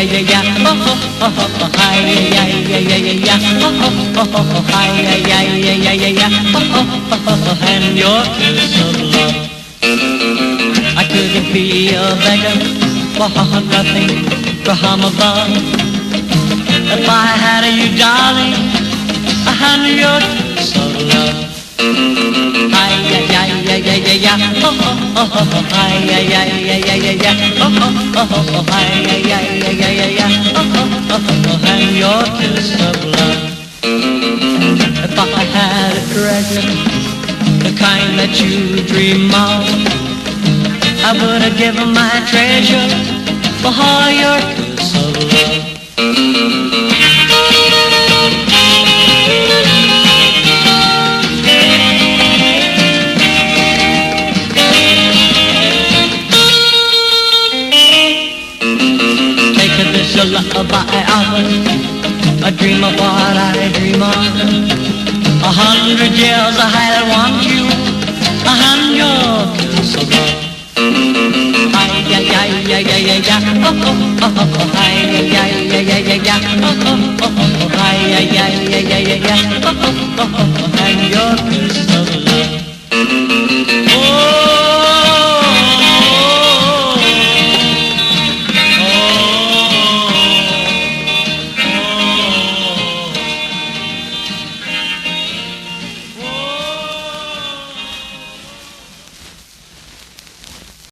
yeah, yeah, yeah. Oh, oh, oh, oh, oh, hi, yeah, yeah, yeah, yeah, yeah. Oh, oh, oh, oh, oh, hi, yeah, yeah, yeah, yeah, yeah, yeah. Oh, oh, oh, oh, oh, and your kiss of love. I couldn't be a beggar for nothing from above. If I had you, darling, I had your kiss of love. Hi, yeah, yeah, yeah, yeah, yeah, yeah. Oh, oh, oh, oh, oh, hi, yeah, yeah, yeah, yeah, yeah, yeah. Oh, oh, oh, oh, oh, hi, yeah, yeah, yeah, yeah, yeah, yeah. Oh, oh, oh, oh, oh, and your kiss of love. If I had a treasure, the kind that you dream of, I would have given my treasure for your kiss of love. This a lullaby hour, a dream of what I dream of. 100 years I had want you, and your kiss of love. Hi, yeah, yeah, yeah, yeah, yeah, yeah. Oh, oh, oh, oh, oh, hi, yeah, yeah, yeah, yeah, yeah, yeah. Oh, oh, oh, oh, oh, hi, yeah, yeah, yeah, yeah, yeah, yeah. Oh, oh, oh, oh,